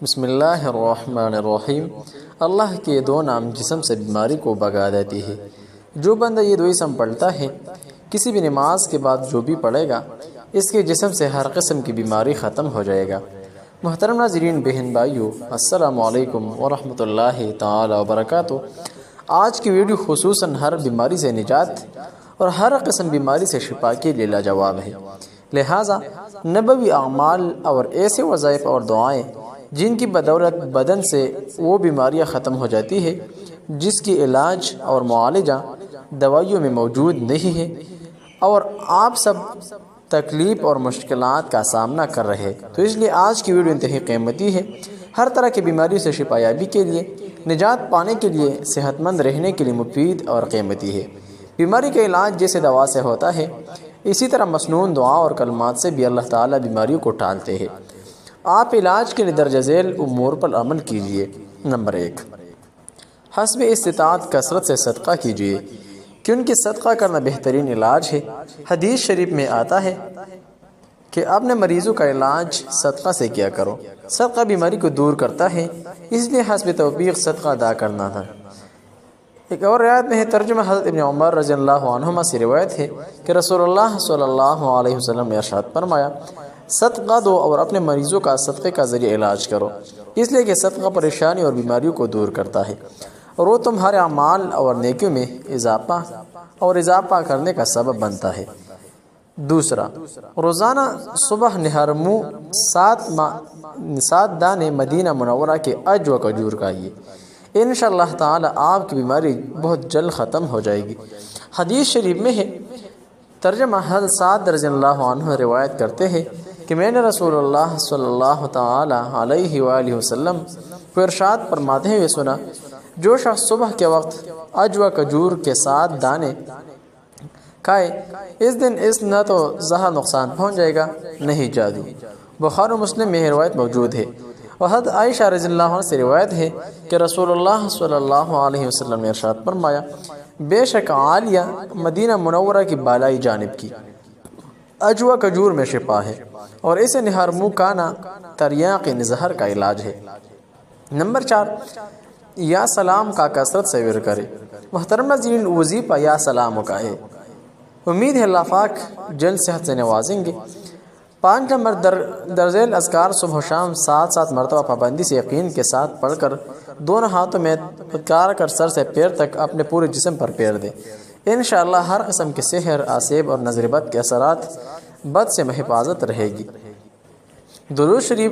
بسم اللہ الرحمن الرحیم۔ اللہ کے دو نام جسم سے بیماری کو بھگا دیتی ہے۔ جو بندہ یہ دو اسم پڑھتا ہے کسی بھی نماز کے بعد جو بھی پڑھے گا اس کے جسم سے ہر قسم کی بیماری ختم ہو جائے گا۔ محترم ناظرین، بہن بھائیو، السلام علیکم ورحمۃ اللہ تعالی وبرکاتہ۔ آج کی ویڈیو خصوصاً ہر بیماری سے نجات اور ہر قسم بیماری سے شفا کے لیے لاجواب ہے، لہٰذا نبوی اعمال اور ایسے وظائف اور دعائیں جن کی بدولت بدن سے وہ بیماریاں ختم ہو جاتی ہے جس کی علاج اور معالجہ دوائیوں میں موجود نہیں ہے، اور آپ سب تکلیف اور مشکلات کا سامنا کر رہے ہیں، تو اس لیے آج کی ویڈیو انتہائی قیمتی ہے۔ ہر طرح کی بیماریوں سے شفا یابی کے لیے، نجات پانے کے لیے، صحت مند رہنے کے لیے مفید اور قیمتی ہے۔ بیماری کا علاج جیسے دوا سے ہوتا ہے اسی طرح مسنون دعا اور کلمات سے بھی اللہ تعالیٰ بیماریوں کو ٹالتے ہیں۔ آپ علاج کے لیے درج ذیل امور پر عمل کیجیے۔ نمبر 1، حسب استطاعت کثرت سے صدقہ کیجیے، کیونکہ صدقہ کرنا بہترین علاج ہے۔ حدیث شریف میں آتا ہے کہ اپنے مریضوں کا علاج صدقہ سے کیا کرو، صدقہ بیماری کو دور کرتا ہے، اس لیے حسب توفیق صدقہ ادا کرنا تھا۔ ایک اور روایت میں ہے، ترجمہ حضرت ابن عمر رضی اللہ عنہما سے روایت ہے کہ رسول اللہ صلی اللہ علیہ وسلم نے ارشاد فرمایا، صدقہ دو اور اپنے مریضوں کا صدقے کا ذریعہ علاج کرو، اس لیے کہ صدقہ پریشانی اور بیماریوں کو دور کرتا ہے اور وہ تمہارے اعمال اور نیکیوں میں اضافہ کرنے کا سبب بنتا ہے۔ دوسرا، روزانہ صبح نہر منہ 7 دانے مدینہ منورہ کے عجو کھجور کھائیے، انشاءاللہ تعالی آپ کی بیماری بہت جلد ختم ہو جائے گی۔ حدیث شریف میں ہے، ترجمہ حضرت سعد رضی اللہ عنہ روایت کرتے ہیں کہ میں نے رسول اللہ صلی اللہ تعالی علیہ وآلہ وسلم کو ارشاد فرماتے ہوئے سنا، جو شخص صبح کے وقت عجو کھجور کے 7 دانے کھائے اس دن اس نہ تو زہر نقصان پہنچ جائے گا نہ ہی جادو۔ بخاری و مسلم میں یہ روایت موجود ہے۔ اور حضرت عائشہ رضی اللہ عنہ سے روایت ہے کہ رسول اللہ صلی اللہ علیہ وسلم نے ارشاد فرمایا، بے شک عالیہ مدینہ منورہ کی بالائی جانب کی عجوہ کھجور میں شفا ہے اور اسے نہر منہ کھانا تریاق زہر کا علاج ہے۔ نمبر 4، یا سلام کا کثرت سے ورد کرے۔ محترم ناظرین، وظیفہ یا سلام کا ہے، امید ہے اللہ پاک جلد صحت سے نوازیں گے۔ 5 نمبر، درذیل اذکار صبح و شام 7 مرتبہ پابندی سے یقین کے ساتھ پڑھ کر دونوں ہاتھوں میں پکار کر سر سے پیر تک اپنے پورے جسم پر پھیر دیں، انشاءاللہ ہر قسم کے سحر، آسیب اور نظر بد کے اثرات بد سے حفاظت رہے گی۔ درود شریف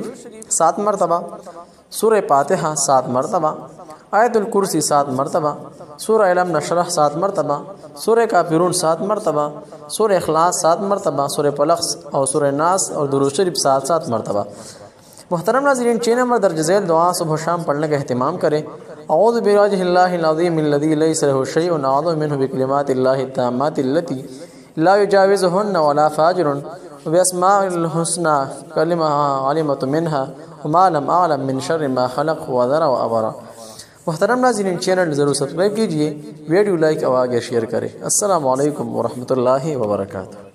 7 مرتبہ، سورہ فاتحہ 7 مرتبہ، آیت الکرسی 7 مرتبہ، سورہ علم نشرح 7 مرتبہ، سورہ کافرون 7 مرتبہ، سورہ اخلاص 7 مرتبہ، سورہ فلق اور سورہ ناس اور درود شریف 7 مرتبہ۔ محترم ناظرین، 6 نمبر درج ذیل دعا صبح و شام پڑھنے کا اہتمام کریں۔ اعوذ بوجہ اللہ العظیم الذی لیس له شیء اعوذ منہ بکلمات اللہ التامات التی لا یجاوزہن ولا فاجر وباسماء الحسنى کلمہ علمت منہا وما لم اعلم من شر ما خلق وذرا وابرا۔ محترم ناظرین، چینل ضرور سبسکرائب کیجئے، ویڈیو لائک اور آگے شیئر کریں۔ السلام علیکم ورحمۃ اللہ وبرکاتہ۔